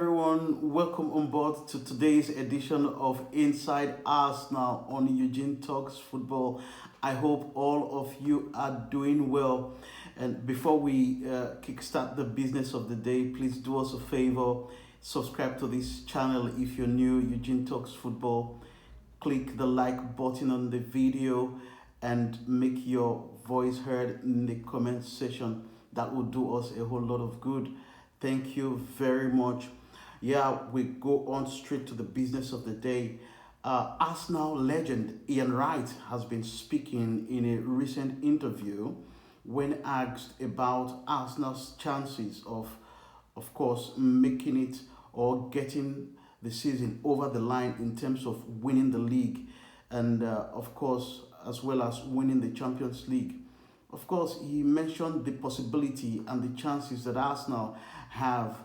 Everyone, welcome on board to today's edition of Inside Arsenal on Eugene Talks Football. I hope all of you are doing well. And before we kickstart the business of the day, please do us a favor. Subscribe to this channel if you're new, Eugene Talks Football. Click the like button on the video and make your voice heard in the comment section. That will do us a whole lot of good. Thank you very much. Yeah, we go on straight to the business of the day. Arsenal legend Ian Wright has been speaking in a recent interview when asked about Arsenal's chances of course, making it or getting the season over the line in terms of winning the league and, of course, as well as winning the Champions League. Of course, he mentioned the possibility and the chances that Arsenal have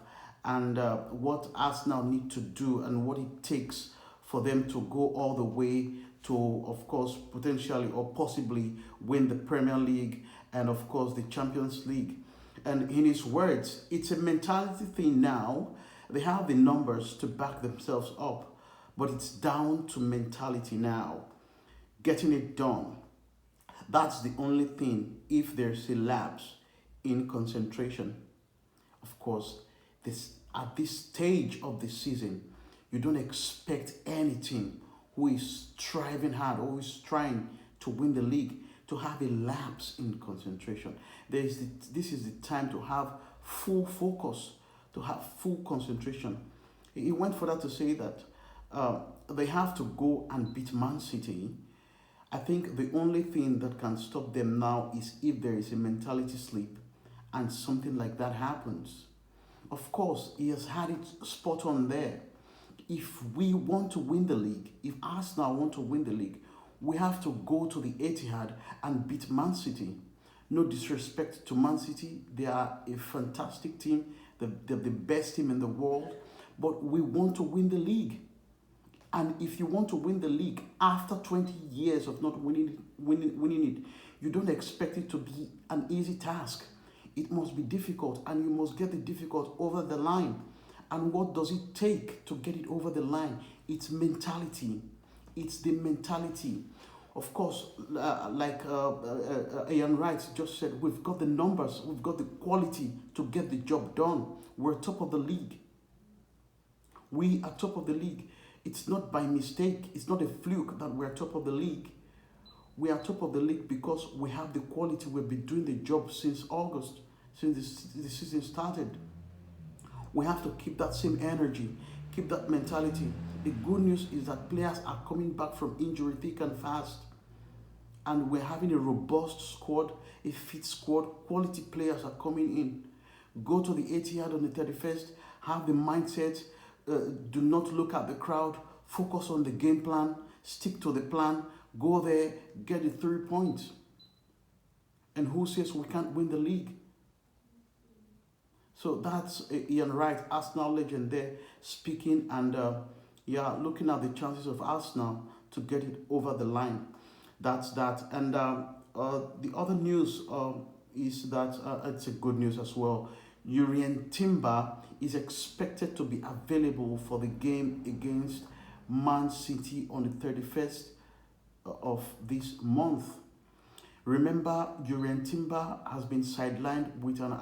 and what Arsenal need to do and what it takes for them to go all the way to, of course, potentially or possibly win the Premier League and, of course, the Champions League. And in his words, it's a mentality thing now. They have the numbers to back themselves up, but it's down to mentality now. Getting it done. That's the only thing if there's a lapse in concentration. Of course, at this stage of the season, you don't expect any team who is striving hard, who is trying to win the league, to have a lapse in concentration. This is the time to have full focus, to have full concentration. He went further to say that they have to go and beat Man City. I think the only thing that can stop them now is if there is a mentality slip and something like that happens. Of course, he has had it spot on there. If we want to win the league, if Arsenal want to win the league, we have to go to the Etihad and beat Man City. No disrespect to Man City. They are a fantastic team. They're the best team in the world. But we want to win the league. And if you want to win the league after 20 years of not winning it, you don't expect it to be an easy task. It must be difficult, and you must get the difficult over the line. And what does it take to get it over the line? It's mentality. It's the mentality. Of course, like Ian Wright just said, we've got the numbers, we've got the quality to get the job done. We're top of the league. We are top of the league. It's not by mistake. It's not a fluke that we're top of the league. We are top of the league because we have the quality. We've been doing the job since August, since the season started. We have to keep that same energy, keep that mentality. The good news is that players are coming back from injury thick and fast. And we're having a robust squad, a fit squad. Quality players are coming in. Go to the Etihad on the 31st. Have the mindset. Do not look at the crowd. Focus on the game plan. Stick to the plan. Go there. Get the 3 points. And who says we can't win the league? So that's Ian Wright, Arsenal legend there, speaking and looking at the chances of Arsenal to get it over the line. That's that. And the other news is that it's a good news as well. Jurrien Timber is expected to be available for the game against Man City on the 31st of this month. Remember, Jurrien Timber has been sidelined with an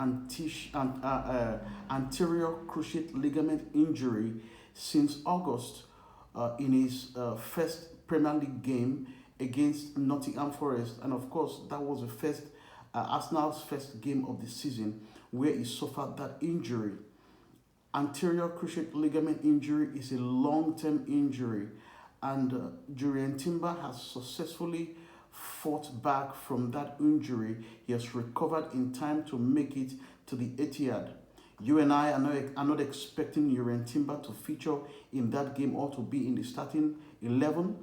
anterior cruciate ligament injury since August in his first Premier League game against Nottingham Forest. And of course, that was the first Arsenal's first game of the season where he suffered that injury. Anterior cruciate ligament injury is a long-term injury, and Jurrien Timber has successfully fought back from that injury. He has recovered in time to make it to the Etihad. You and I are not expecting Jurrien Timber to feature in that game or to be in the starting 11,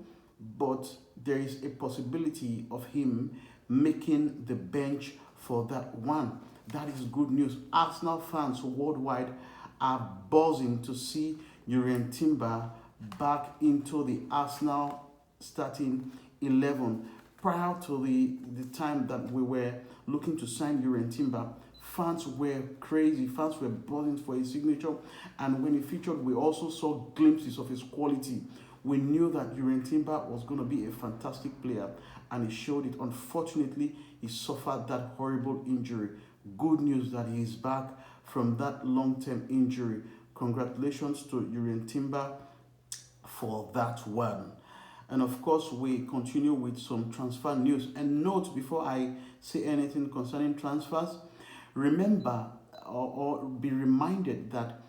but there is a possibility of him making the bench for that one. That is good news. Arsenal fans worldwide are buzzing to see Jurrien Timber back into the Arsenal starting 11. Prior to the time that we were looking to sign Jurrien Timber, fans were crazy. Fans were buzzing for his signature. And when he featured, we also saw glimpses of his quality. We knew that Jurrien Timber was going to be a fantastic player, and he showed it. Unfortunately, he suffered that horrible injury. Good news that he is back from that long-term injury. Congratulations to Jurrien Timber for that one. And of course, we continue with some transfer news. And note before I say anything concerning transfers, remember or be reminded that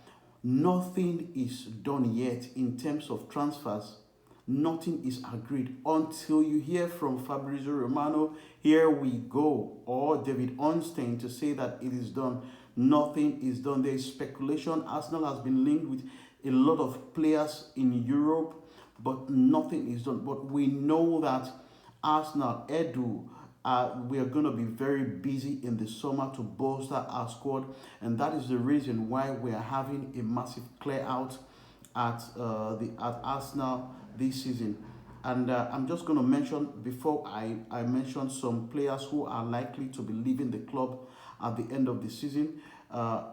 nothing is done yet in terms of transfers. Nothing is agreed until you hear from Fabrizio Romano, here we go, or David Ornstein to say that it is done. Nothing is done. There is speculation. Arsenal has been linked with a lot of players in Europe, but nothing is done. But we know that Arsenal, Edu, we are going to be very busy in the summer to bolster our squad, and that is the reason why we are having a massive clear out at Arsenal this season. And I'm just going to mention, before I mention some players who are likely to be leaving the club at the end of the season.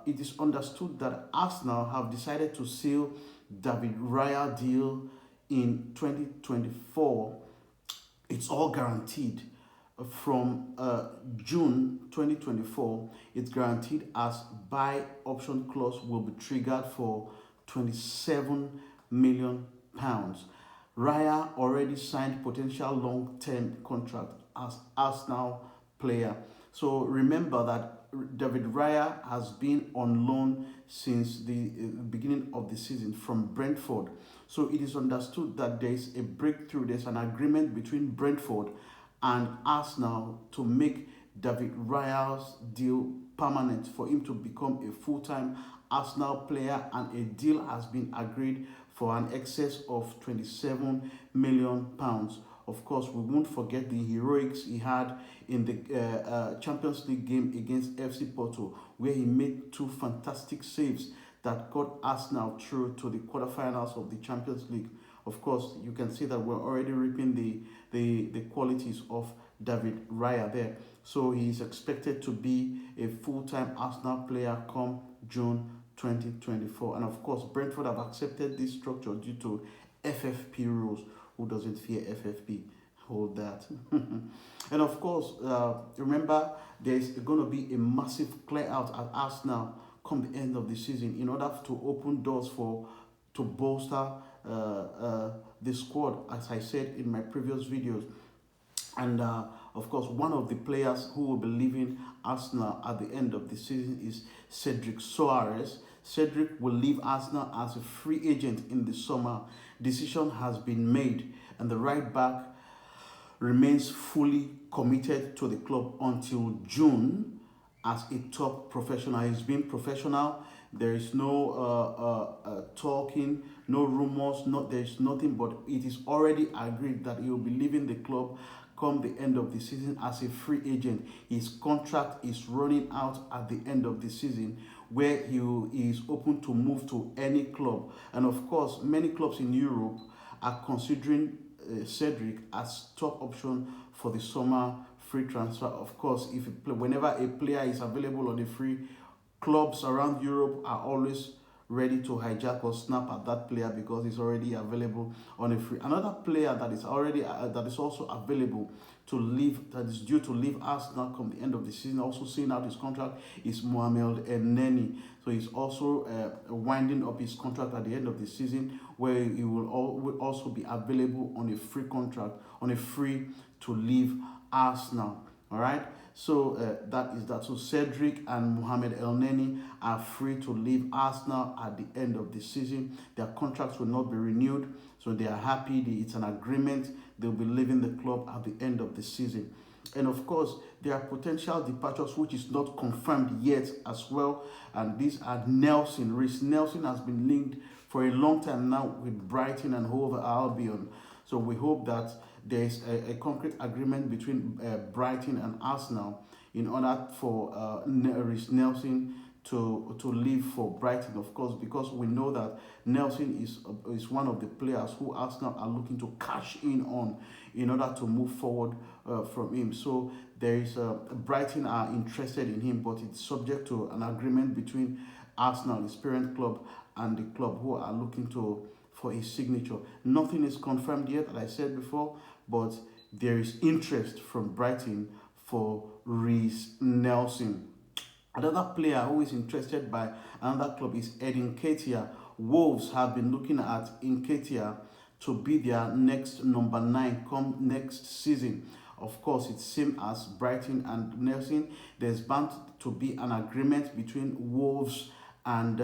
It is understood that Arsenal have decided to seal David Raya deal in 2024. It's all guaranteed from June 2024. It's guaranteed as buy option clause will be triggered for £27 million. Raya already signed potential long-term contract as Arsenal player. So remember that David Raya has been on loan since the beginning of the season from Brentford. So it is understood that there is a breakthrough, there's an agreement between Brentford and Arsenal to make David Raya's deal permanent for him to become a full-time Arsenal player, and a deal has been agreed for an excess of £27 million. Of course, we won't forget the heroics he had in the Champions League game against FC Porto, where he made two fantastic saves that got Arsenal through to the quarterfinals of the Champions League. Of course, you can see that we're already reaping the qualities of David Raya there. So he is expected to be a full-time Arsenal player come June 2024. And of course, Brentford have accepted this structure due to FFP rules. Who doesn't fear FFP? Hold that. And of course, remember, there's going to be a massive clear out at Arsenal come the end of the season in order to open doors to bolster the squad, as I said in my previous videos. And of course, one of the players who will be leaving Arsenal at the end of the season is Cedric Soares. Cedric will leave Arsenal as a free agent in the summer. Decision has been made, and the right back remains fully committed to the club until June as a top professional. He's been professional. There is no talking, no rumors, there's nothing, but it is already agreed that he will be leaving the club come the end of the season as a free agent. His contract is running out at the end of the season, where he is open to move to any club. And of course, many clubs in Europe are considering Cedric as top option for the summer free transfer. Of course, whenever a player is available on a free, clubs around Europe are always ready to hijack or snap at that player because he's already available on a free. Another player that is already that is also available to leave, that is due to leave Arsenal come the end of the season, also seeing out his contract, is Mohamed Elneny. So he's also winding up his contract at the end of the season, where he will also be available on a free contract, on a free to leave Arsenal. All right. So that is that. So Cedric and Mohamed Elneny are free to leave Arsenal at the end of the season. Their contracts will not be renewed, so they are happy. It's an agreement. They'll be leaving the club at the end of the season. And of course, there are potential departures which is not confirmed yet as well. And these are Nelson. Reiss Nelson has been linked for a long time now with Brighton and Hove Albion. So we hope that there is a concrete agreement between Brighton and Arsenal in order for Reiss Nelson to leave for Brighton, of course, because we know that Nelson is one of the players who Arsenal are looking to cash in order to move forward from him. So there is Brighton are interested in him, but it's subject to an agreement between Arsenal, his parent club, and the club who are looking to for his signature. Nothing is confirmed yet, as I said before, but there is interest from Brighton for Reece Nelson. Another player who is interested by another club is Edin Nketiah. Wolves have been looking at Nketiah to be their next number 9 come next season. Of course, it's same as Brighton and Nelson. There's bound to be an agreement between Wolves and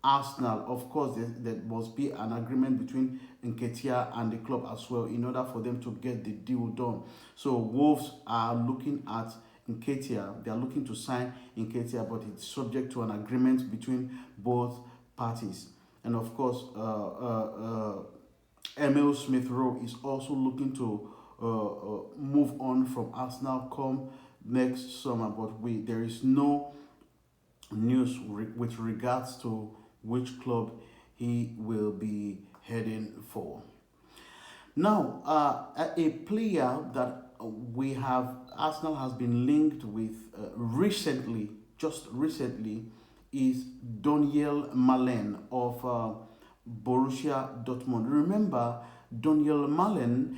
Arsenal. Of course, there must be an agreement between Nketiah and the club as well in order for them to get the deal done. So Wolves are looking at Nketiah. They are looking to sign Nketiah, but it's subject to an agreement between both parties. And of course, Emil Smith Rowe is also looking to move on from Arsenal come next summer, but there is no news with regards to which club he will be heading for. Now, a player that we have Arsenal has been linked with just recently, is Daniel Malen of Borussia Dortmund. Remember, Daniel Malen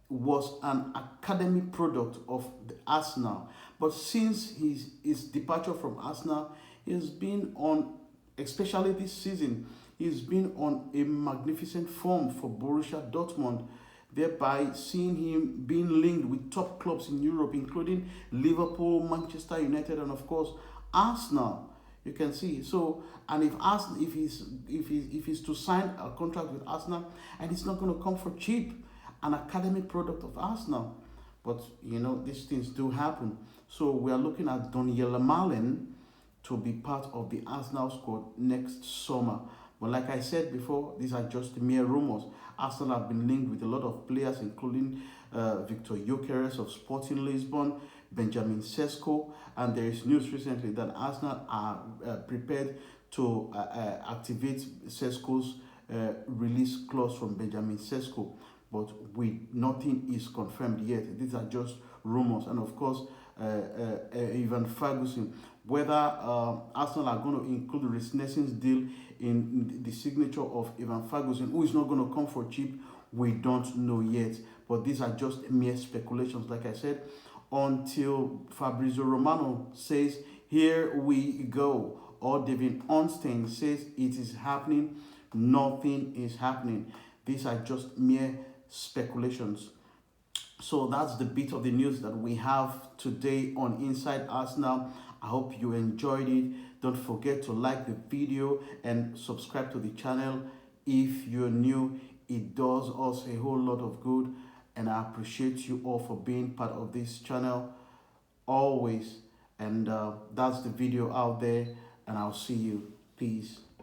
was an academy product of the Arsenal, but since his departure from Arsenal, he's been on, especially this season, he's been on a magnificent form for Borussia Dortmund, thereby seeing him being linked with top clubs in Europe, including Liverpool, Manchester United, and of course Arsenal. You can see. So, and if Arsenal, if he's to sign a contract with Arsenal, and it's not going to come for cheap, an academy product of Arsenal. But these things do happen. So we are looking at Daniel Malen to be part of the Arsenal squad next summer. But like I said before, these are just mere rumors. Arsenal have been linked with a lot of players, including Victor Gyökeres of Sporting Lisbon, Benjamin Sesko, and there is news recently that Arsenal are prepared to activate Sesko's release clause from Benjamin Sesko, but nothing is confirmed yet. These are just rumors, and of course, Ivan Ferguson. Whether Arsenal are going to include Reece Nelson's deal in the signature of Ivan Ferguson, who is not going to come for cheap, we don't know yet. But these are just mere speculations, like I said, until Fabrizio Romano says, here we go, or David Ornstein says it is happening, nothing is happening. These are just mere speculations. So that's the bit of the news that we have today on Inside Arsenal. I hope you enjoyed it. Don't forget to like the video and subscribe to the channel if you're new. It does us a whole lot of good, and I appreciate you all for being part of this channel always. And that's the video out there, and I'll see you. Peace.